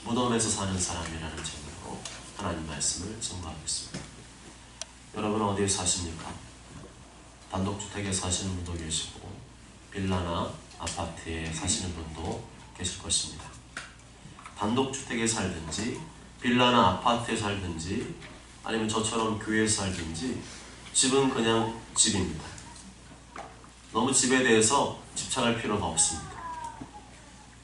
무덤에서 사는 사람이라는 제목으로 하나님 말씀을 증거하겠습니다. 여러분은 어디에 사십니까? 단독주택에 사시는 분도 계시고 빌라나 아파트에 사시는 분도 계실 것입니다. 단독주택에 살든지 빌라나 아파트에 살든지 아니면 저처럼 교회에 살든지 집은 그냥 집입니다. 너무 집에 대해서 집착할 필요가 없습니다.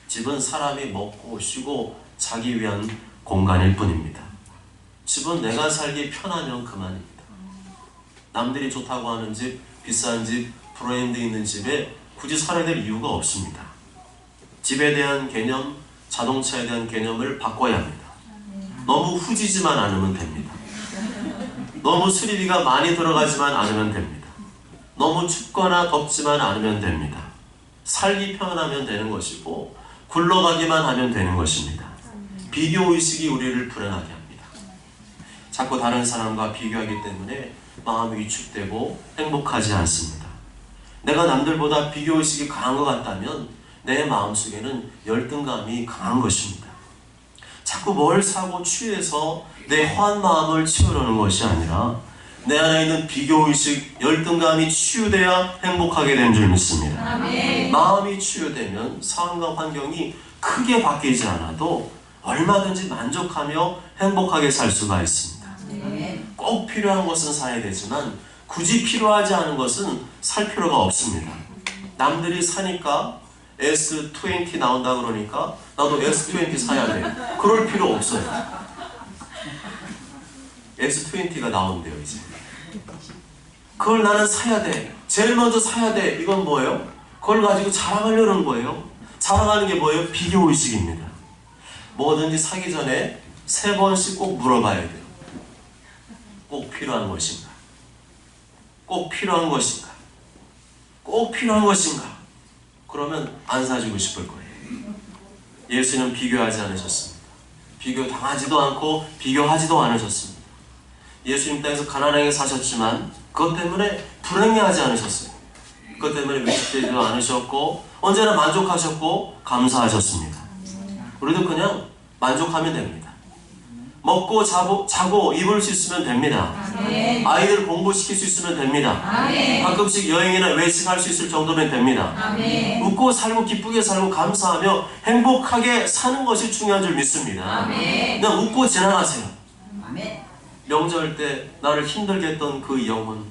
집은 사람이 먹고 쉬고 자기 위한 공간일 뿐입니다. 집은 내가 살기 편하면 그만입니다. 남들이 좋다고 하는 집, 비싼 집, 브랜드 있는 집에 굳이 살아야 될 이유가 없습니다. 집에 대한 개념, 자동차에 대한 개념을 바꿔야 합니다. 너무 후지지만 않으면 됩니다. 너무 수리비가 많이 들어가지만 않으면 됩니다. 너무 춥거나 덥지만 않으면 됩니다. 살기 편하면 되는 것이고 굴러가기만 하면 되는 것입니다. 비교의식이 우리를 불행하게 합니다. 자꾸 다른 사람과 비교하기 때문에 마음이 위축되고 행복하지 않습니다. 내가 남들보다 비교의식이 강한 것 같다면 내 마음속에는 열등감이 강한 것입니다. 자꾸 뭘 사고 취해서 내 허한 마음을 치우려는 것이 아니라 내 안에 있는 비교의식, 열등감이 치유돼야 행복하게 된 줄 믿습니다. 아멘. 마음이 치유되면 상황과 환경이 크게 바뀌지 않아도 얼마든지 만족하며 행복하게 살 수가 있습니다. 아멘. 꼭 필요한 것은 사야 되지만 굳이 필요하지 않은 것은 살 필요가 없습니다. 남들이 사니까 S20 나온다 그러니까 나도 S20 사야 돼. 그럴 필요 없어요. S20가 나온대요 이제. 그걸 나는 사야 돼. 제일 먼저 사야 돼. 이건 뭐예요? 그걸 가지고 자랑하려는 거예요. 자랑하는 게 뭐예요? 비교의식입니다. 뭐든지 사기 전에 3번씩 꼭 물어봐야 돼요. 꼭 필요한 것인가? 꼭 필요한 것인가? 꼭 필요한 것인가? 그러면 안 사주고 싶을 거예요. 예수는 비교하지 않으셨습니다. 비교당하지도 않고 비교하지도 않으셨습니다. 예수님 땅에서 가난하게 사셨지만 그것 때문에 불행해하지 않으셨어요. 그것 때문에 위축되지도 않으셨고 언제나 만족하셨고 감사하셨습니다. 우리도 그냥 만족하면 됩니다. 먹고 자고 입을 수 있으면 됩니다. 아멘. 아이들 공부시킬 수 있으면 됩니다. 아멘. 가끔씩 여행이나 외식할 수 있을 정도면 됩니다. 아멘. 웃고 살고 기쁘게 살고 감사하며 행복하게 사는 것이 중요한 줄 믿습니다. 아멘. 그냥 웃고 지나가세요. 아멘. 명절 때 나를 힘들게 했던 그 영혼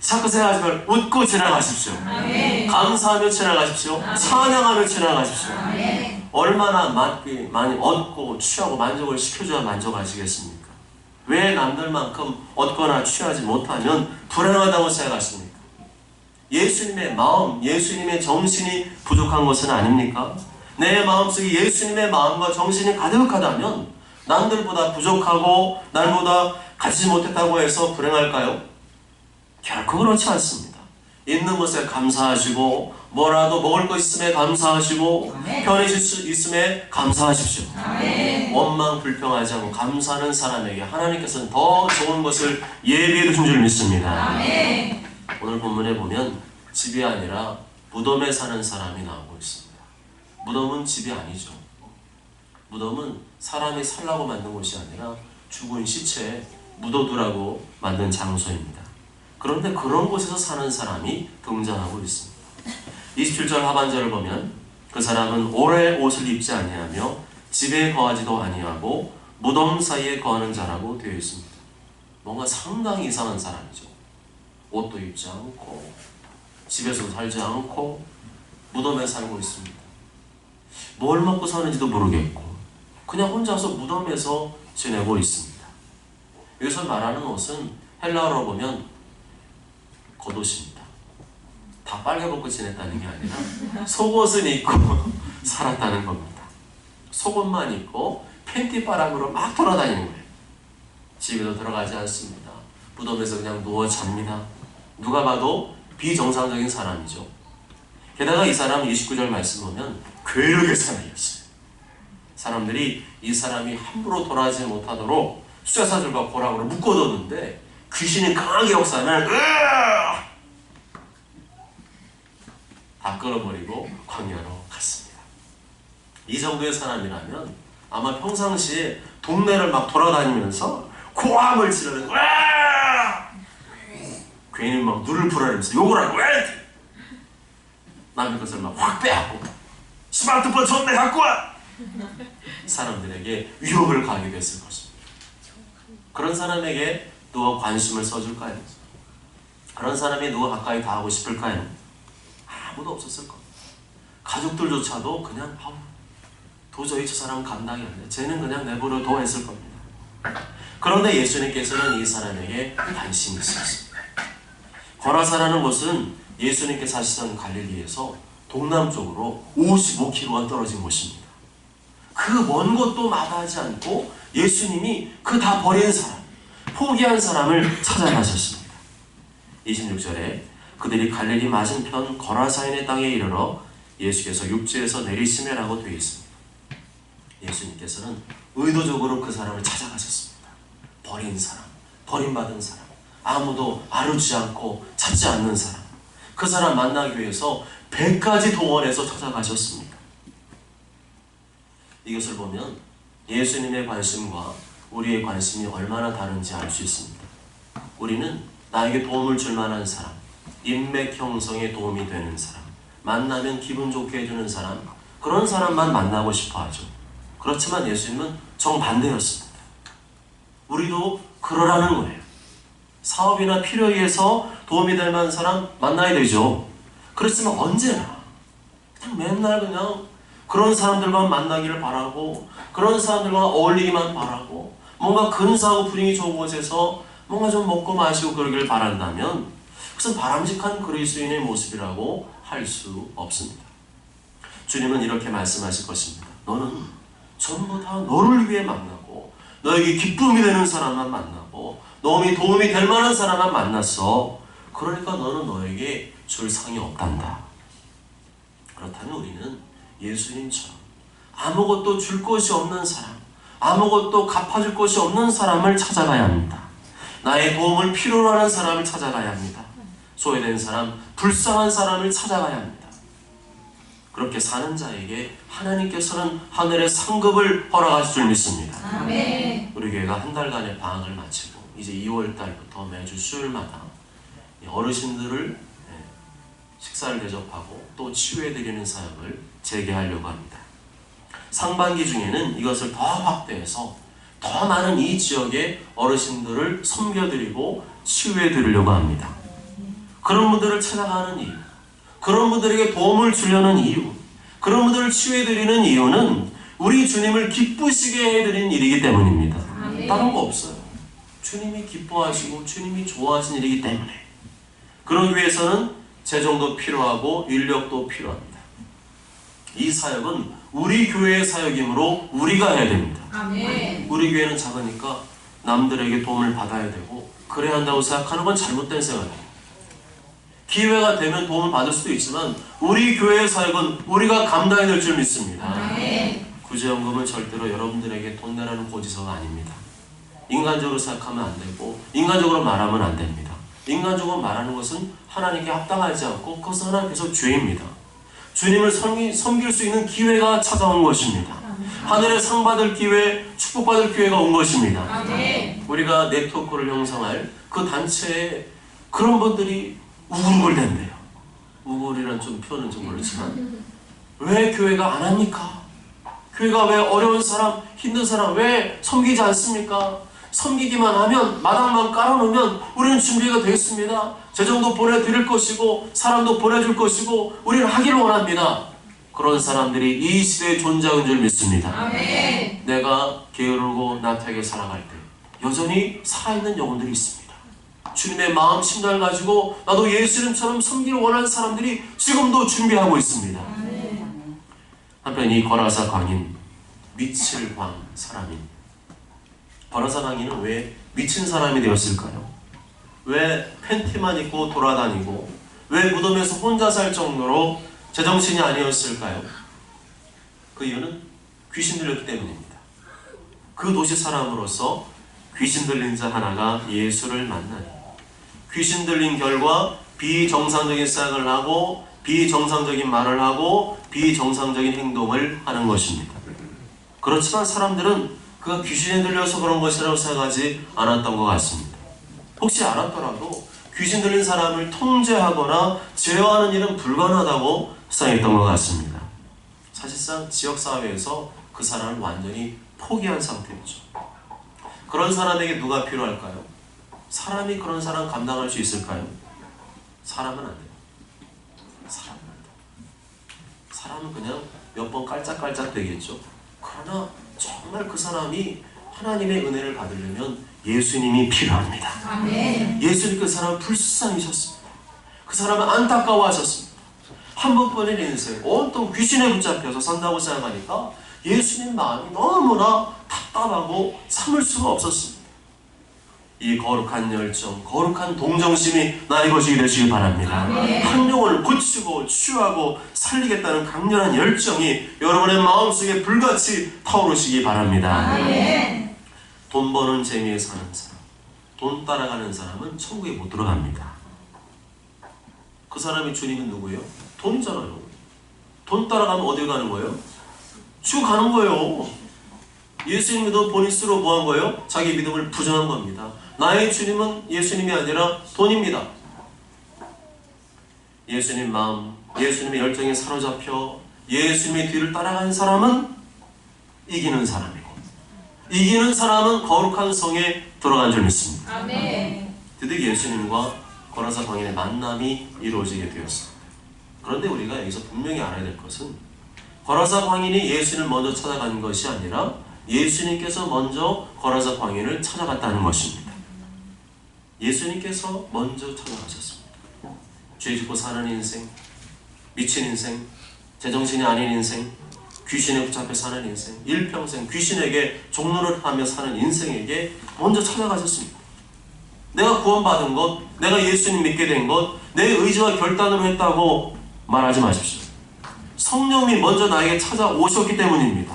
자꾸 생각하지 말고 웃고 지나가십시오. 아멘. 감사하며 지나가십시오. 아멘. 찬양하며 지나가십시오. 아멘. 얼마나 많이 얻고 취하고 만족을 시켜줘야 만족하시겠습니까? 왜 남들만큼 얻거나 취하지 못하면 불행하다고 생각하십니까? 예수님의 마음, 예수님의 정신이 부족한 것은 아닙니까? 내 마음속에 예수님의 마음과 정신이 가득하다면 남들보다 부족하고 날보다 가지지 못했다고 해서 불행할까요? 결코 그렇지 않습니다. 있는 것에 감사하시고 뭐라도 먹을 것 있음에 감사하시고 아멘. 편해질 수 있음에 감사하십시오. 아멘. 원망 불평하지 않고 감사하는 사람에게 하나님께서는 더 좋은 것을 예비해 두신 줄 믿습니다. 아멘. 오늘 본문에 보면 집이 아니라 무덤에 사는 사람이 나오고 있습니다. 무덤은 집이 아니죠. 무덤은 사람이 살라고 만든 곳이 아니라 죽은 시체에 묻어두라고 만든 장소입니다. 그런데 그런 곳에서 사는 사람이 등장하고 있습니다. 27절 하반절을 보면 그 사람은 오래 옷을 입지 아니하며 집에 거하지도 아니하고 무덤 사이에 거하는 자라고 되어 있습니다. 뭔가 상당히 이상한 사람이죠. 옷도 입지 않고 집에서 살지 않고 무덤에 살고 있습니다. 뭘 먹고 사는지도 모르겠고 그냥 혼자서 무덤에서 지내고 있습니다. 여기서 말하는 옷은 헬라어로 보면 겉옷입니다. 다 빨개벗고 지냈다는 게 아니라 속옷은 입고 살았다는 겁니다. 속옷만 입고 팬티바람으로 막 돌아다니는 거예요. 집에도 들어가지 않습니다. 무덤에서 그냥 누워 잡니다. 누가 봐도 비정상적인 사람이죠. 게다가 이 사람 29절 말씀 보면 괴력의 사나이였어요. 사람들이 이 사람이 함부로 돌아가지 못하도록 쇠사슬과 고랑으로 묶어뒀는데 귀신이 강하게 역사하면 다 끌어버리고 광야로 갔습니다. 이 정도의 사람이라면 아마 평상시에 동네를 막 돌아다니면서 고함을 지르는 거야. 괜히 막 눈을 부라리면서 욕을 하고 왜? 남의 것을 막 확 빼앗고 스마트폰 존내 갖고 와! 사람들에게 위협을 가하게 됐을 것입니다. 그런 사람에게 누가 관심을 써줄까요? 그런 사람이 누가 가까이 닿고 싶을까요? 아무도 없었을 겁니다. 가족들조차도 그냥 도저히 저 사람 감당이 안 돼. 쟤는 그냥 내버려둬 했을 겁니다. 그런데 예수님께서는 이 사람에게 관심이 있었습니다. 거라사라는 곳은 예수님께 사시던 갈릴리에서 동남쪽으로 55km가 떨어진 곳입니다. 그 먼 곳도 마다하지 않고 예수님이 그 다 버린 사람, 포기한 사람을 찾아가셨습니다. 26절에 그들이 갈릴리 맞은편 거라사인의 땅에 이르러 예수께서 육지에서 내리시매라고 되어 있습니다. 예수님께서는 의도적으로 그 사람을 찾아가셨습니다. 버린 사람, 버림받은 사람, 아무도 아르지 않고 찾지 않는 사람, 그 사람 만나기 위해서 배까지 동원해서 찾아가셨습니다. 이것을 보면 예수님의 관심과 우리의 관심이 얼마나 다른지 알 수 있습니다. 우리는 나에게 도움을 줄 만한 사람, 인맥 형성에 도움이 되는 사람, 만나면 기분 좋게 해주는 사람, 그런 사람만 만나고 싶어 하죠. 그렇지만 예수님은 정반대였습니다. 우리도 그러라는 거예요. 사업이나 필요에 의해서 도움이 될 만한 사람 만나야 되죠. 그렇지만 언제나 그냥 맨날 그냥 그런 사람들만 만나기를 바라고 그런 사람들과 어울리기만 바라고 뭔가 근사하고 분위기 좋은 곳에서 뭔가 좀 먹고 마시고 그러기를 바란다면 그것은 바람직한 그리스도인의 모습이라고 할 수 없습니다. 주님은 이렇게 말씀하실 것입니다. 너는 전부 다 너를 위해 만나고 너에게 기쁨이 되는 사람만 만나고 너의 도움이 될 만한 사람만 만났어. 그러니까 너는 너에게 줄 상이 없단다. 그렇다면 우리는 예수님처럼 아무것도 줄 것이 없는 사람, 아무것도 갚아줄 것이 없는 사람을 찾아가야 합니다. 나의 도움을 필요로 하는 사람을 찾아가야 합니다. 소외된 사람, 불쌍한 사람을 찾아가야 합니다. 그렇게 사는 자에게 하나님께서는 하늘의 상급을 허락하실 줄 믿습니다. 아멘. 우리 교회가 한 달간의 방학을 마치고 이제 2월 달부터 매주 수요일마다 어르신들을 식사를 대접하고 또 치유해드리는 사역을 재개하려고 합니다. 상반기 중에는 이것을 더 확대해서 더 많은 이 지역의 어르신들을 섬겨드리고 치유해드리려고 합니다. 그런 분들을 찾아가는 이유, 그런 분들에게 도움을 주려는 이유, 그런 분들을 치유해드리는 이유는 우리 주님을 기쁘시게 해드리는 일이기 때문입니다. 다른 거 없어요. 주님이 기뻐하시고 주님이 좋아하시는 일이기 때문에. 그러기 위해서는 재정도 필요하고 인력도 필요합니다. 이 사역은 우리 교회의 사역이므로 우리가 해야 됩니다. 아멘. 우리 교회는 작으니까 남들에게 도움을 받아야 되고 그래야 한다고 생각하는 건 잘못된 생각이에요. 기회가 되면 도움을 받을 수도 있지만 우리 교회의 사역은 우리가 감당해야 될 줄 믿습니다. 아멘. 구제연금은 절대로 여러분들에게 돈 내라는 고지서가 아닙니다. 인간적으로 생각하면 안 되고 인간적으로 말하면 안 됩니다. 인간적으로 말하는 것은 하나님께 합당하지 않고 그것은 하나님께서 죄입니다. 주님을 섬길 수 있는 기회가 찾아온 것입니다. 하늘의 상 받을 기회, 축복받을 기회가 온 것입니다. 아멘. 우리가 네트워크를 형성할 그 단체에 그런 분들이 우글우글댄대요. 우글이란 좀 표현은 좀 그렇지만 왜 교회가 안 합니까? 교회가 왜 어려운 사람, 힘든 사람 왜 섬기지 않습니까? 섬기기만 하면 마당만 깔아놓으면 우리는 준비가 되어 있습니다. 재정도 보내드릴 것이고 사람도 보내줄 것이고 우리는 하기를 원합니다. 그런 사람들이 이 시대에 존재하는 줄 믿습니다. 아멘. 내가 게으르고 나태하게 살아갈 때 여전히 살아있는 영혼들이 있습니다. 주님의 마음 심장을 가지고 나도 예수님처럼 섬기를 원하는 사람들이 지금도 준비하고 있습니다. 아멘. 한편 이 거라사 광인, 미칠 광 사람인 거라사 광인은 왜 미친 사람이 되었을까요? 왜 팬티만 입고 돌아다니고 왜 무덤에서 혼자 살 정도로 제정신이 아니었을까요? 그 이유는 귀신 들렸기 때문입니다. 그 도시 사람으로서 귀신 들린 자 하나가 예수를 만나니 귀신 들린 결과 비정상적인 사역을 하고 비정상적인 말을 하고 비정상적인 행동을 하는 것입니다. 그렇지만 사람들은 그가 귀신에 들려서 그런 것이라고 생각하지 않았던 것 같습니다. 혹시 알았더라도 귀신 들린 사람을 통제하거나 제어하는 일은 불가능하다고 생각했던 것 같습니다. 사실상 지역사회에서 그 사람을 완전히 포기한 상태였죠. 그런 사람에게 누가 필요할까요? 사람이 그런 사람 감당할 수 있을까요? 사람은 안 돼요. 사람은 안 돼요. 사람은 그냥 몇 번 깔짝깔짝 되겠죠. 그러나 정말 그 사람이 하나님의 은혜를 받으려면 예수님이 필요합니다. 아멘. 예수님 그 사람을 불쌍히셨습니다. 그 사람을 안타까워하셨습니다. 한 번뿐인 인생 온통 귀신에 붙잡혀서 산다고 생각하니까 예수님 마음이 너무나 답답하고 참을 수가 없었습니다. 이 거룩한 열정, 거룩한 동정심이 나의 것이 되시길 바랍니다. 한 영혼을 고치고 치유하고 살리겠다는 강렬한 열정이 여러분의 마음속에 불같이 타오르시기 바랍니다. 돈 버는 재미에 사는 사람, 돈 따라가는 사람은 천국에 못 들어갑니다. 그 사람이 주님은 누구예요? 돈이잖아요. 돈 따라가면 어디 가는 거예요? 지옥 가는 거예요. 예수님 믿어 본인 스스로 뭐 한 거예요? 자기 믿음을 부정한 겁니다. 나의 주님은 예수님이 아니라 돈입니다. 예수님 마음, 예수님의 열정에 사로잡혀 예수님의 뒤를 따라가는 사람은 이기는 사람이고, 이기는 사람은 거룩한 성에 들어간 줄 믿습니다. 아멘. 드디어 예수님과 거라사 광인의 만남이 이루어지게 되었습니다. 그런데 우리가 여기서 분명히 알아야 될 것은 거라사 광인이 예수님을 먼저 찾아간 것이 아니라 예수님께서 먼저 거라사 광인을 찾아갔다는 것입니다. 예수님께서 먼저 찾아가셨습니다. 죄 짓고 사는 인생, 미친 인생, 제정신이 아닌 인생, 귀신에 붙잡혀 사는 인생, 일평생 귀신에게 종로를 하며 사는 인생에게 먼저 찾아가셨습니다. 내가 구원받은 것, 내가 예수님 믿게 된 것, 내 의지와 결단으로 했다고 말하지 마십시오. 성령이 먼저 나에게 찾아오셨기 때문입니다.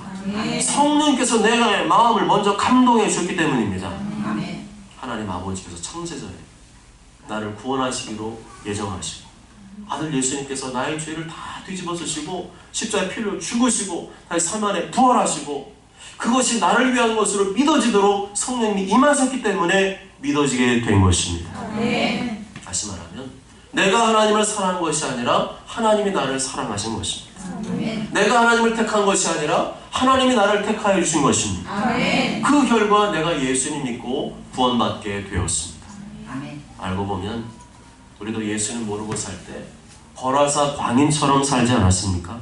성령께서 내가 마음을 먼저 감동해 주셨기 때문입니다. 하나님 아버지께서 창세전에 나를 구원하시기로 예정하시고 아들 예수님께서 나의 죄를 다 뒤집어 쓰시고 십자가에 피를 죽으시고 다시 3일에 부활하시고 그것이 나를 위한 것으로 믿어지도록 성령님이 임하셨기 때문에 믿어지게 된 것입니다. 다시 말하면 내가 하나님을 사랑한 것이 아니라 하나님이 나를 사랑하신 것입니다. 내가 하나님을 택한 것이 아니라 하나님이 나를 택하여 주신 것입니다. 그 결과 내가 예수님 믿고 구원받게 되었습니다. 알고 보면 우리도 예수님 모르고 살 때 거라사 광인처럼 살지 않았습니까?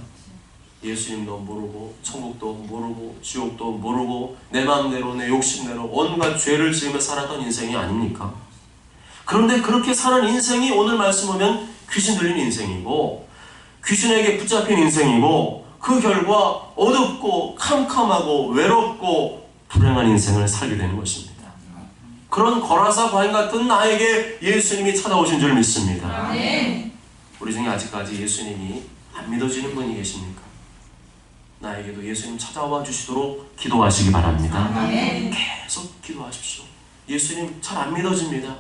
예수님도 모르고 천국도 모르고 지옥도 모르고 내 마음대로 내 욕심대로 온갖 죄를 지으며 살았던 인생이 아닙니까? 그런데 그렇게 사는 인생이 오늘 말씀 보면 귀신 들린 인생이고 귀신에게 붙잡힌 인생이고 그 결과 어둡고 캄캄하고 외롭고 불행한 인생을 살게 되는 것입니다. 그런 거라사 과인 같은 나에게 예수님이 찾아오신 줄 믿습니다. 우리 중에 아직까지 예수님이 안 믿어지는 분이 계십니까? 나에게도 예수님 찾아와 주시도록 기도하시기 바랍니다. 계속 기도하십시오. 예수님 잘 안 믿어집니다.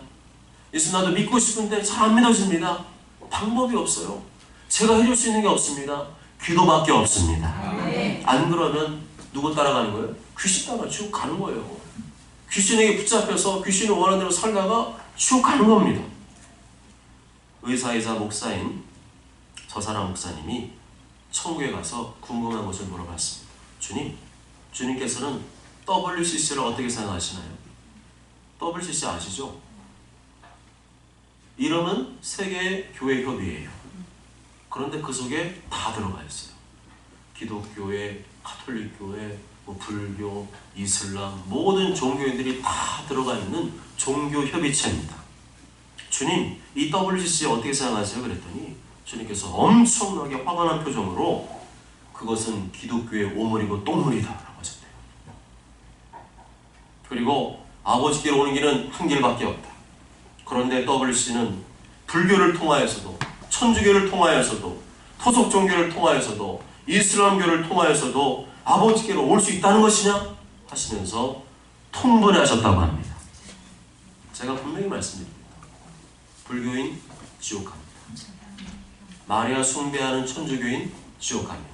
예수 나도 믿고 싶은데 잘 안 믿어집니다. 방법이 없어요. 제가 해줄 수 있는 게 없습니다. 기도밖에 없습니다. 안 그러면 누구 따라가는 거예요? 귀신 따라 지옥 가는 거예요. 귀신에게 붙잡혀서 귀신을 원하는 대로 살다가 지옥 가는 겁니다. 의사이자 목사인 저사람 목사님이 천국에 가서 궁금한 것을 물어봤습니다. 주님께서는 WCC를 어떻게 생각하시나요? WCC 아시죠? 이름은 세계교회협의회예요. 그런데 그 속에 다 들어가 있어요. 기독교회, 가톨릭교회, 불교, 이슬람 모든 종교인들이 다 들어가 있는 종교협의체입니다. 주님, 이 WCC 어떻게 생각하세요? 그랬더니 주님께서 엄청나게 화가 난 표정으로 그것은 기독교의 오물이고 똥물이다 라고 하셨대요. 그리고 아버지께로 오는 길은 한 길밖에 없다. 그런데 WCC는 불교를 통하여서도 천주교를 통하여서도 토속 종교를 통하여서도 이슬람교를 통하여서도 아버지께로 올 수 있다는 것이냐? 하시면서 통분하셨다고 합니다. 제가 분명히 말씀드립니다. 불교인 지옥 갑니다. 마리아 숭배하는 천주교인 지옥 갑니다.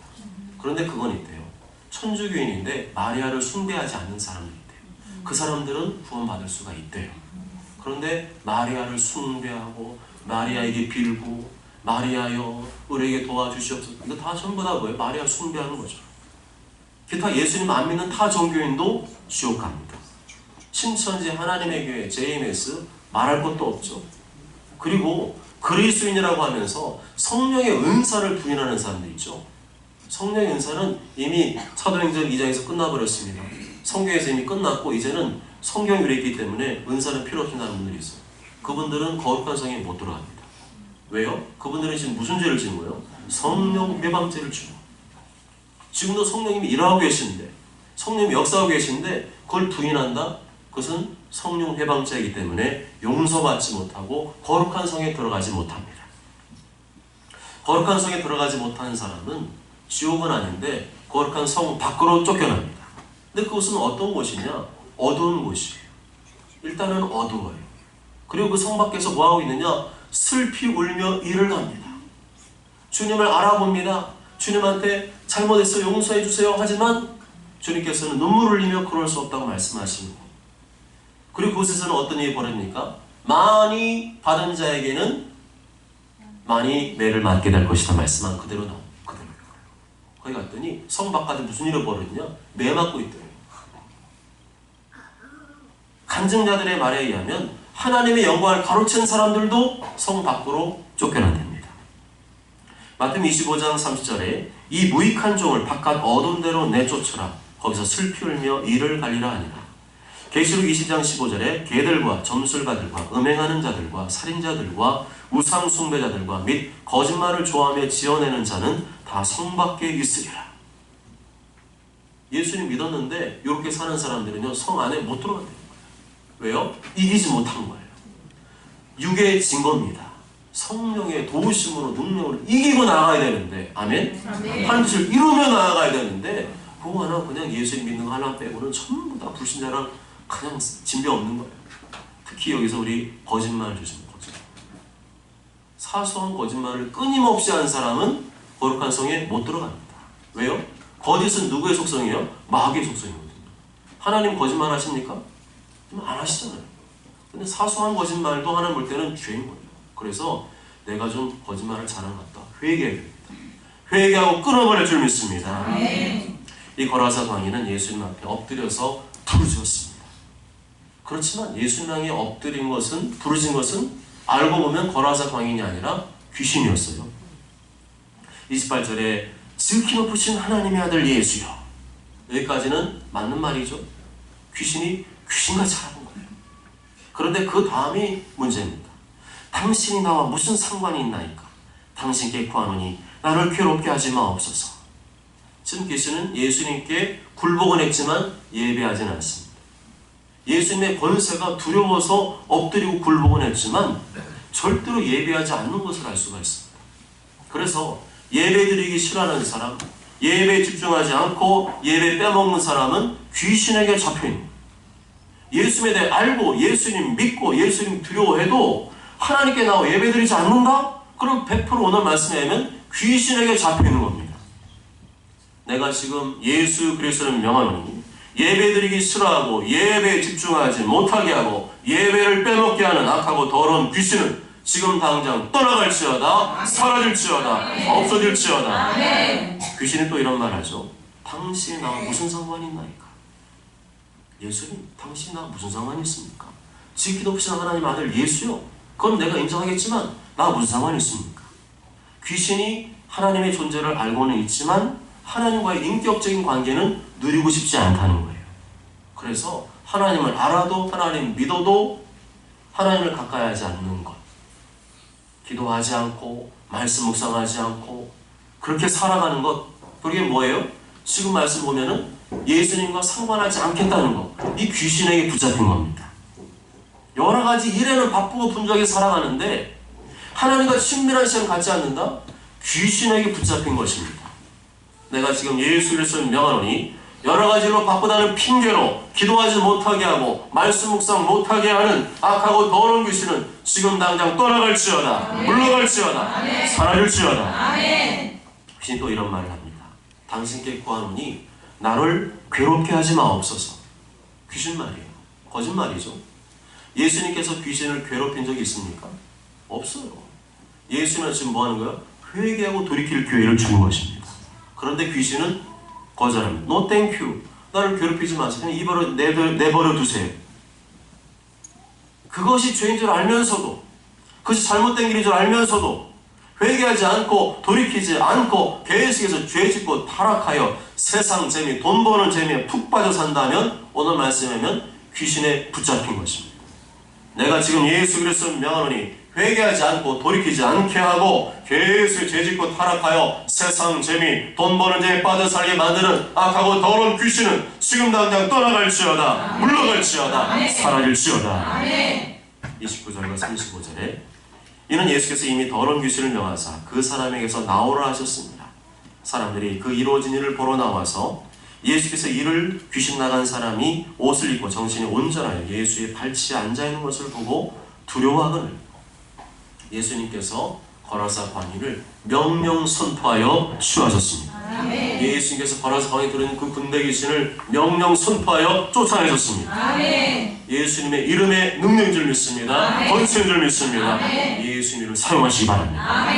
그런데 그건 있대요. 천주교인인데 마리아를 숭배하지 않는 사람들이 있대요. 그 사람들은 구원받을 수가 있대요. 그런데 마리아를 숭배하고 마리아에게 빌고 마리아여 우리에게 도와주시옵소서. 근데 다 전부 다 뭐예요? 마리아 숭배하는 거죠. 기타 예수님 안 믿는 타 종교인도 지옥 갑니다. 신천지 하나님의 교회 JMS 말할 것도 없죠. 그리고 그리스도인이라고 하면서 성령의 은사를 부인하는 사람들 있죠. 성령의 은사는 이미 사도행전 2장에서 끝나버렸습니다. 성경에서 이미 끝났고 이제는 성경 유래이기 때문에 은사는 필요 없다는 분들이 있어요. 그분들은 거룩한 성에 못 들어갑니다. 왜요? 그분들은 지금 무슨 죄를 지은 거예요? 성령 회방죄를 지고 지금도 성령님이 일하고 계신데 성령님이 역사하고 계신데 그걸 부인한다? 그것은 성령 회방죄이기 때문에 용서받지 못하고 거룩한 성에 들어가지 못합니다. 거룩한 성에 들어가지 못하는 사람은 지옥은 아닌데 거룩한 성 밖으로 쫓겨납니다. 근데 그것은 어떤 곳이냐? 어두운 곳이에요. 일단은 어두워요. 그리고 그 성 밖에서 뭐하고 있느냐? 슬피 울며 이를 갑니다. 주님을 알아봅니다. 주님한테 잘못했어요. 용서해 주세요. 하지만 주님께서는 눈물을 흘리며 그럴 수 없다고 말씀하시는 거예요. 그리고 그곳에서는 어떤 일이 벌어집니까? 많이 받은 자에게는 많이 매를 맞게 될 것이다 말씀한 그대로 나옵니다. 그대로. 거기 갔더니 성 바깥에 무슨 일이 벌어지냐? 매 맞고 있더래요. 간증자들의 말에 의하면 하나님의 영광을 가로챈 사람들도 성 밖으로 쫓겨난답니다. 마태복음 25장 30절에 이 무익한 종을 바깥 어두운 데로 내쫓으라. 거기서 슬피 울며 이를 갈리라 하니라. 계시록 20장 15절에 개들과 점술가들과 음행하는 자들과 살인자들과 우상 숭배자들과 및 거짓말을 좋아하며 지어내는 자는 다 성 밖에 있으리라. 예수님 믿었는데 이렇게 사는 사람들은요 성 안에 못 들어간대요. 왜요? 이기지 못한 거예요. 육의 증거입니다. 성령의 도우심으로 능력으로 이기고 나아가야 되는데 아멘? 하나님 뜻을 이루며 나아가야 되는데 그거 하나 그냥 예수님 믿는 거 하나 빼고는 전부 다 불신자랑 그냥 진배 없는 거예요. 특히 여기서 우리 거짓말 조심해요. 거짓말. 사소한 거짓말을 끊임없이 하는 사람은 거룩한 성에 못 들어갑니다. 왜요? 거짓은 누구의 속성이에요? 마귀의 속성이거든요. 하나님 거짓말 하십니까? 안 하시잖아요. 근데 사소한 거짓말도 하나님 볼 때는 죄인 거예요. 그래서 내가 좀 거짓말을 잘한 것 같다. 회개해야 됩니다. 회개하고 끊어버릴 줄 믿습니다. 이 거라사 광인은 예수님 앞에 엎드려서 부르짖었습니다. 그렇지만 예수님 향해 엎드린 것은 부르짖은 것은 알고 보면 거라사 광인이 아니라 귀신이었어요. 28절에 지극히 높으신 하나님의 아들 예수여. 여기까지는 맞는 말이죠. 귀신이 귀신같이 하는 거예요. 그런데 그 다음이 문제입니다. 당신이 나와 무슨 상관이 있나이까? 당신께 구하노니 나를 괴롭게 하지 마옵소서. 지금 귀신은 예수님께 굴복은 했지만 예배하진 않습니다. 예수님의 권세가 두려워서 엎드리고 굴복은 했지만 절대로 예배하지 않는 것을 알 수가 있습니다. 그래서 예배드리기 싫어하는 사람, 예배에 집중하지 않고 예배 빼먹는 사람은 귀신에게 잡혀있는 거예요. 예수님에 대해 알고 예수님 믿고 예수님 두려워해도 하나님께 나와 예배드리지 않는다? 그럼 100% 오늘 말씀에 하면 귀신에게 잡혀있는 겁니다. 내가 지금 예수 그리스도를 명하노니 예배드리기 싫어하고 예배에 집중하지 못하게 하고 예배를 빼먹게 하는 악하고 더러운 귀신은 지금 당장 떠나갈지어다, 사라질지어다, 없어질지어다. 귀신이 또 이런 말 하죠. 당신이 나와 무슨 상관이 있나이까? 예수님, 당신이 나와 무슨 상관이 있습니까? 지극히 높으신 하나님 아들 예수요. 그건 내가 인정하겠지만 나 무슨 상관이 있습니까? 귀신이 하나님의 존재를 알고는 있지만 하나님과의 인격적인 관계는 누리고 싶지 않다는 거예요. 그래서 하나님을 알아도 하나님 믿어도 하나님을 가까이 하지 않는 것. 기도하지 않고 말씀 묵상하지 않고 그렇게 살아가는 것. 그게 뭐예요? 지금 말씀 보면은 예수님과 상관하지 않겠다는 것. 이 귀신에게 붙잡힌 겁니다. 여러 가지 일에는 바쁘고 분주하게 살아가는데 하나님과 친밀한 시간 갖지 않는다? 귀신에게 붙잡힌 것입니다. 내가 지금 예수 그리스도를 명하노니 여러 가지로 바쁘다는 핑계로 기도하지 못하게 하고 말씀 묵상 못하게 하는 악하고 더러운 귀신은 지금 당장 떠나갈지어다, 물러갈지어다, 사라질지어다. 아멘. 귀신이 또 이런 말을 합니다. 당신께 구하노니 나를 괴롭게 하지 마옵소서. 귀신 말이에요. 거짓말이죠. 예수님께서 귀신을 괴롭힌 적이 있습니까? 없어요. 예수님은 지금 뭐 하는 거예요? 회개하고 돌이킬 기회를 주는 것입니다. 그런데 귀신은 거절합니다. No thank you. 나를 괴롭히지 마세요. 그냥 내버려 두세요. 그것이 죄인 줄 알면서도, 그것이 잘못된 길인 줄 알면서도 회개하지 않고 돌이키지 않고 계속해서 죄짓고 타락하여 세상 재미, 돈 버는 재미에 푹 빠져 산다면 오늘 말씀하면 귀신에 붙잡힌 것입니다. 내가 지금 예수 그리스도를 명하노니 회개하지 않고 돌이키지 않게 하고 계속 죄짓고 타락하여 세상 재미, 돈 버는 재미에 빠져 살게 만드는 악하고 더러운 귀신은 지금 당장 떠나갈지어다. 물러갈지어다. 사라질지어다. 29절과 35절에 이는 예수께서 이미 더러운 귀신을 명하사 그 사람에게서 나오라 하셨습니다. 사람들이 그 이루어진 일을 보러 나와서 예수께서 이를 귀신 나간 사람이 옷을 입고 정신이 온전하여 예수의 발치에 앉아있는 것을 보고 두려워하거늘 예수님께서 거라사 광야를 명령 선포하여 치유하셨습니다. 예수님께서 거라사 광야에 들어있는 그 군대 귀신을 명령 선포하여 쫓아내셨습니다. 예수님의 이름에 능력인 줄 믿습니다. 권세인 줄 믿습니다. 예수님을 사용하시기 바랍니다.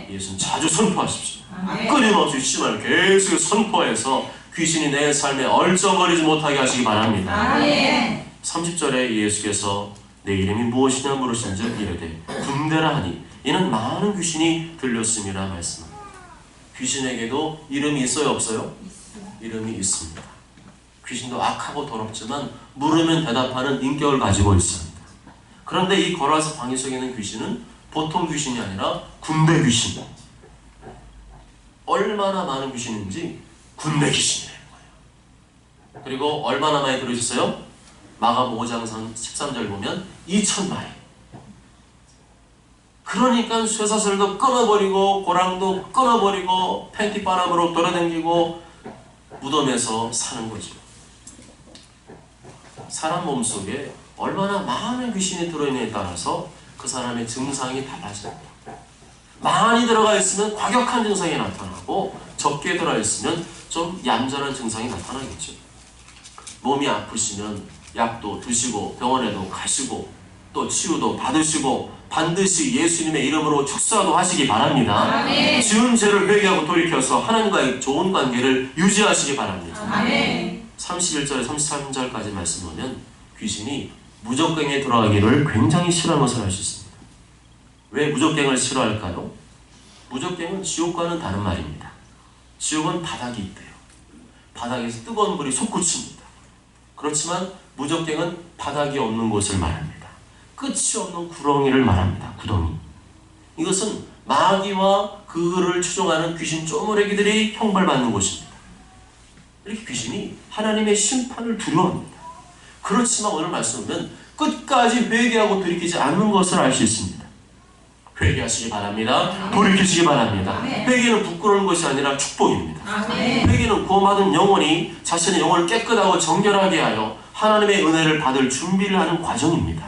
예수님 자주 선포하십시오. 끊임없이 심을 계속 선포해서 귀신이 내 삶에 얼쩡거리지 못하게 하시기 바랍니다. 30절에 예수께서 내 이름이 무엇이냐 물으신즉 이르되 군대라 하니 이는 많은 귀신이 들렸음이라 말씀합니다. 귀신에게도 이름이 있어요, 없어요? 이름이 있습니다. 귀신도 악하고 더럽지만 물으면 대답하는 인격을 가지고 있습니다. 그런데 이 거라사 광야 속에 있는 귀신은 보통 귀신이 아니라 군대 귀신. 얼마나 많은 귀신인지 군대 귀신이라는 거예요. 그리고 얼마나 많이 들어있어요? 마가복음 5장 13절 보면 2,000마리. 그러니까 쇠사슬도 끊어버리고 고랑도 끊어버리고 팬티 바람으로 돌아다니고 무덤에서 사는 거죠. 사람 몸속에 얼마나 많은 귀신이 들어있느냐에 따라서 그 사람의 증상이 달라져요. 많이 들어가 있으면 과격한 증상이 나타나고 적게 들어가 있으면 좀 얌전한 증상이 나타나겠죠. 몸이 아프시면 약도 드시고 병원에도 가시고 또 치유도 받으시고 반드시 예수님의 이름으로 축사도 하시기 바랍니다. 지은 죄를 회개하고 돌이켜서 하나님과의 좋은 관계를 유지하시기 바랍니다. 31절에 33절까지 말씀 보면 귀신이 무적갱에 들어가기를 굉장히 싫어하는 것을 알 수 있습니다. 왜 무적갱을 싫어할까요? 무적갱은 지옥과는 다른 말입니다. 지옥은 바닥이 있대요. 바닥에서 뜨거운 불이 솟구칩니다. 그렇지만 무적갱은 바닥이 없는 곳을 말합니다. 끝이 없는 구렁이를 말합니다. 구덩이. 이것은 마귀와 그를 추종하는 귀신 쪼무레기들이 형벌받는 곳입니다. 이렇게 귀신이 하나님의 심판을 두려워합니다. 그렇지만 오늘 말씀 보면 끝까지 회개하고 돌이키지 않는 것을 알 수 있습니다. 회개하시기 바랍니다. 돌이키시기 바랍니다. 회개는 부끄러운 것이 아니라 축복입니다. 회개는 구원받은 영혼이 자신의 영혼을 깨끗하고 정결하게 하여 하나님의 은혜를 받을 준비를 하는 과정입니다.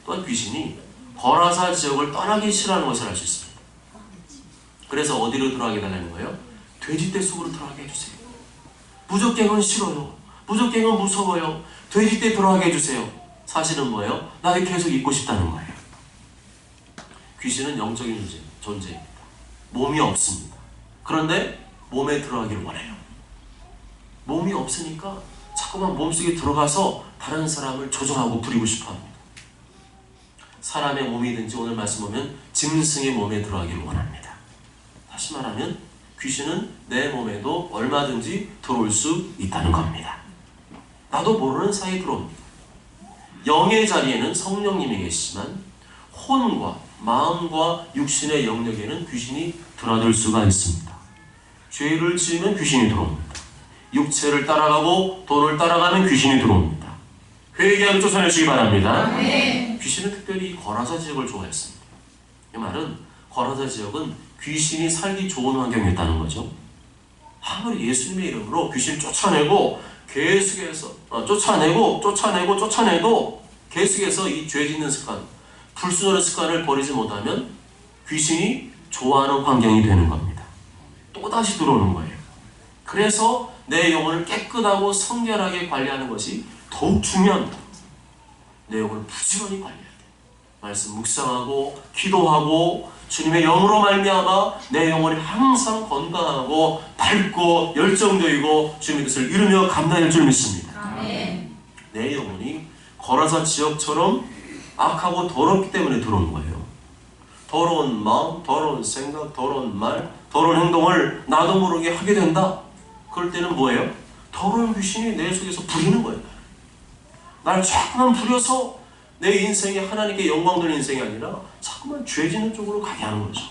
또한 귀신이 거라사 지역을 떠나기 싫어하는 것을 알 수 있습니다. 그래서 어디로 들어가게 달라는 거예요? 돼지떼 속으로 들어가게 해주세요. 무적갱은 싫어요. 무적갱은 무서워요. 돼지떼 들어가게 해주세요. 사실은 뭐예요? 나 계속 있고 싶다는 거예요. 귀신은 영적인 존재입니다. 몸이 없습니다. 그런데 몸에 들어가기를 원해요. 몸이 없으니까 자꾸만 몸속에 들어가서 다른 사람을 조종하고 부리고 싶어합니다. 사람의 몸이든지 오늘 말씀 보면 짐승의 몸에 들어가기를 원합니다. 다시 말하면 귀신은 내 몸에도 얼마든지 들어올 수 있다는 겁니다. 나도 모르는 사이에 들어옵니다. 영의 자리에는 성령님이 계시지만 혼과 마음과 육신의 영역에는 귀신이 드나들 수가 있습니다. 죄를 지으면 귀신이 들어옵니다. 육체를 따라가고 돈을 따라가면 귀신이 들어옵니다. 회개하고 쫓아내시기 바랍니다. 귀신은 특별히 거라사 지역을 좋아했습니다. 이 말은 거라사 지역은 귀신이 살기 좋은 환경이었다는 거죠. 아무리 예수님의 이름으로 귀신을 쫓아내고 계속해서 쫓아내도 계속해서 이 죄 짓는 습관, 불순하는 습관을 버리지 못하면 귀신이 좋아하는 환경이 되는 겁니다. 또다시 들어오는 거예요. 그래서 내 영혼을 깨끗하고 성결하게 관리하는 것이 더욱 중요합니다. 내 영혼을 부지런히 관리해야 돼요. 말씀 묵상하고 기도하고 주님의 영으로 말미암아 내 영혼이 항상 건강하고 밝고 열정적이고 주님의 뜻을 이루며 감당할 줄 믿습니다. 아멘. 내 영혼이 거라사 지역처럼 악하고 더럽기 때문에 들어오는 거예요. 더러운 마음, 더러운 생각, 더러운 말, 더러운 행동을 나도 모르게 하게 된다. 그럴 때는 뭐예요? 더러운 귀신이 내 속에서 부리는 거예요. 날 자꾸만 부려서 내 인생이 하나님께 영광 돌리는 인생이 아니라 자꾸만 죄 짓는 쪽으로 가게 하는 거죠.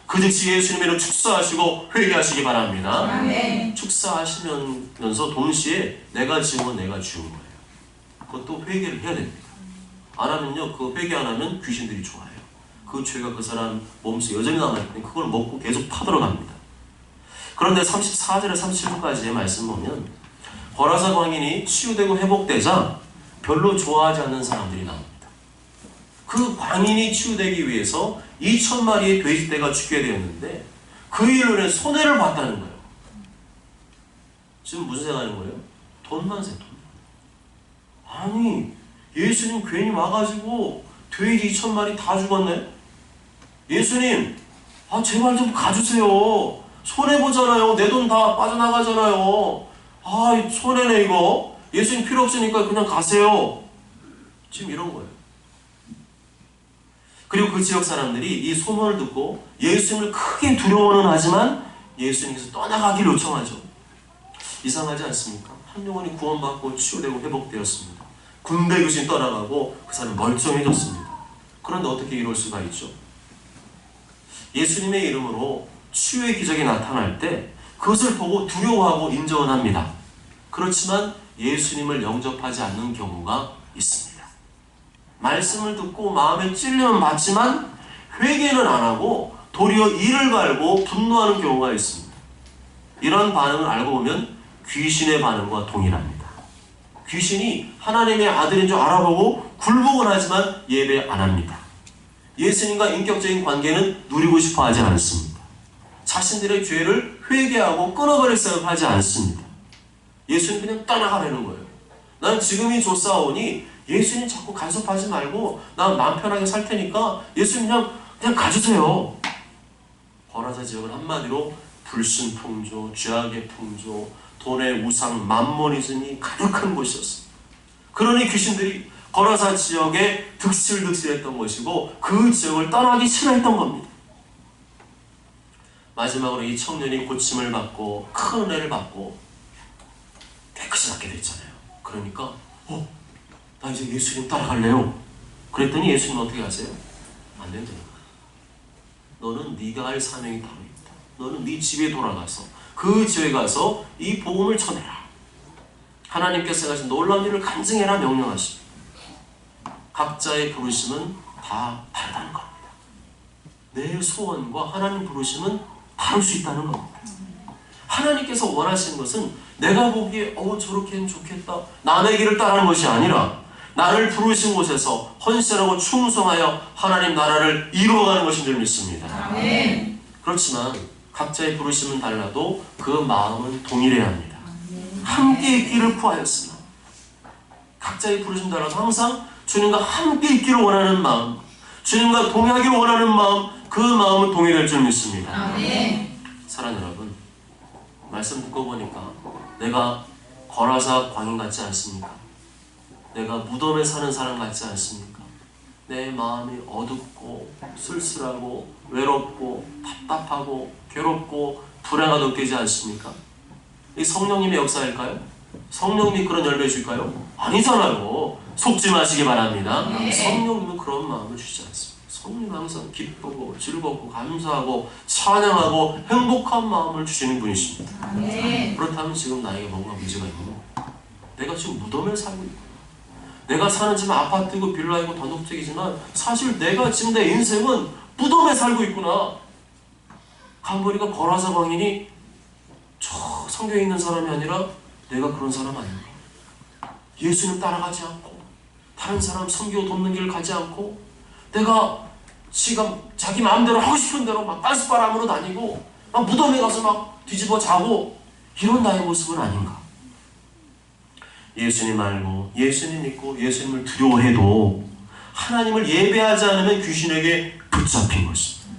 그 즉시 예수님의 이름 축사하시고 회개하시기 바랍니다. 아멘. 축사하시면서 동시에 내가 지은 건 내가 지은 거예요. 그것도 회개를 해야 됩니다. 안 하면요, 그 회개 안 하면 귀신들이 좋아해요. 그 죄가 그 사람 몸속에 여전히 남아있는데 그걸 먹고 계속 파들어갑니다. 그런데 34절에 37절까지의 말씀 보면 거라사 광인이 치유되고 회복되자 별로 좋아하지 않는 사람들이 나옵니다. 그 광인이 치유되기 위해서 2,000마리의 돼지떼가 죽게 되었는데 그 일로 인해 손해를 봤다는 거예요. 지금 무슨 생각하는 거예요? 돈만 세, 돈. 아니, 예수님 괜히 와가지고 돼지 2,000마리 다 죽었네? 예수님, 제발 좀 가주세요. 손해보잖아요. 내 돈 다 빠져나가잖아요. 손해네 이거. 예수님 필요 없으니까 그냥 가세요. 지금 이런 거예요. 그리고 그 지역 사람들이 이 소문을 듣고 예수님을 크게 두려워는 하지만 예수님께서 떠나가기를 요청하죠. 이상하지 않습니까? 한 영혼이 구원받고 치유되고 회복되었습니다. 군대 귀신 떠나가고 그 사람은 멀쩡해졌습니다. 그런데 어떻게 이럴 수가 있죠? 예수님의 이름으로 치유의 기적이 나타날 때 그것을 보고 두려워하고 인정은 합니다. 그렇지만 예수님을 영접하지 않는 경우가 있습니다. 말씀을 듣고 마음에 찔림은 받지만 회개는 안 하고 도리어 이를 갈고 분노하는 경우가 있습니다. 이런 반응을 알고 보면 귀신의 반응과 동일합니다. 귀신이 하나님의 아들인 줄 알아보고 굴복은 하지만 예배 안 합니다. 예수님과 인격적인 관계는 누리고 싶어 하지 않습니다. 자신들의 죄를 회개하고 끊어버릴 생각하지 않습니다. 예수님 그냥 떠나가라는 거예요. 난 지금이 좋사오니 예수님 자꾸 간섭하지 말고 난 마음 편하게 살 테니까 예수님 그냥 가주세요. 거라사 지역은 한마디로 불신풍조, 죄악의 풍조, 돈의 우상, 맘모니즘이 가득한 곳이었습니다. 그러니 귀신들이 거라사 지역에 득실득실했던 것이고 그 지역을 떠나기 싫어했던 겁니다. 마지막으로 이 청년이 고침을 받고 큰 은혜를 받고 깨끗이 낫게 됐잖아요. 그러니까 나 이제 예수님 따라갈래요. 그랬더니 예수님은 어떻게 하세요? 안 된다. 너는 네가 할 사명이 따로 있다. 너는 네 집에 돌아가서 그 지역에 가서 이 복음을 전해라. 하나님께서 하신 놀라운 일을 간증해라 명령하십니다. 각자의 부르심은 다 다르다는 겁니다. 내 소원과 하나님 부르심은 다를 수 있다는 겁니다. 하나님께서 원하시는 것은 내가 보기에 저렇게 하면 좋겠다 남의 길을 따르는 것이 아니라 나를 부르신 곳에서 헌신하고 충성하여 하나님 나라를 이루어가는 것인 줄 믿습니다. 아멘. 그렇지만 각자의 부르심은 달라도 그 마음은 동일해야 합니다. 함께 있기를 구하였으나 각자의 부르심 달라도 항상 주님과 함께 있기를 원하는 마음, 주님과 동행하기를 원하는 마음, 그 마음은 동일할 줄 믿습니다. 아멘. 사랑하는 여러분, 말씀 듣고 보니까 내가 거라사 광인 같지 않습니까? 내가 무덤에 사는 사람 같지 않습니까? 내 마음이 어둡고 쓸쓸하고 외롭고 답답하고 괴롭고 불안가 느끼지 않습니까? 이 성령님의 역사일까요? 성령님이 그런 열매 줄까요? 아니잖아요. 속지 마시기 바랍니다. 네. 성령님은 그런 마음을 주지 않습니다. 성령은 항상 기쁘고 즐겁고 감사하고 찬양하고 행복한 마음을 주시는 분이십니다. 네. 그렇다면 지금 나에게 뭔가 문제가 있고 내가 지금 무덤에 살고 있고 내가 사는 집은 아파트고 빌라이고 단독주택이지만 사실 내가 지금 내 인생은 무덤에 살고 있구나. 간보리가 거라사 광인이 저 성경에 있는 사람이 아니라 내가 그런 사람 아닌가. 예수님 따라가지 않고 다른 사람 섬기고 돕는 길을 가지 않고 내가 지금 자기 마음대로 하고 싶은 대로 막 딴짓바람으로 다니고 막 무덤에 가서 막 뒤집어 자고 이런 나의 모습은 아닌가? 예수님 알고 예수님 믿고 예수님을 두려워해도 하나님을 예배하지 않으면 귀신에게 붙잡힌 것입니다.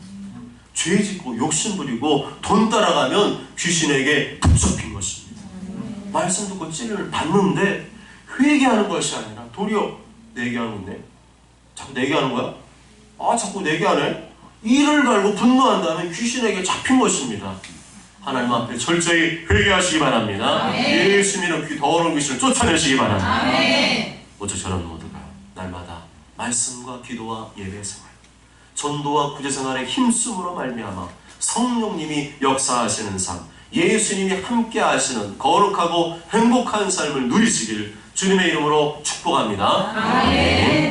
죄 짓고 욕심 부리고 돈 따라가면 귀신에게 붙잡힌 것입니다. 말씀 듣고 찔을 받는데 회개하는 것이 아니라 도리어 내게 하고 있네. 자꾸 내게 하는 거야? 아, 자꾸 내게 하네. 이를 갈고 분노한다면 귀신에게 잡힌 것입니다. 하나님 앞에 철저히 회개하시기 바랍니다. 아멘. 예수 믿는 귀 더러운 귀신을 쫓아내시기 바랍니다. 아멘. 오직 저는 모두가 날마다 말씀과 기도와 예배 생활, 전도와 구제 생활에 힘쓰므로 말미암아 성령님이 역사하시는 삶, 예수님이 함께 하시는 거룩하고 행복한 삶을 누리시길 주님의 이름으로 축복합니다. 아멘.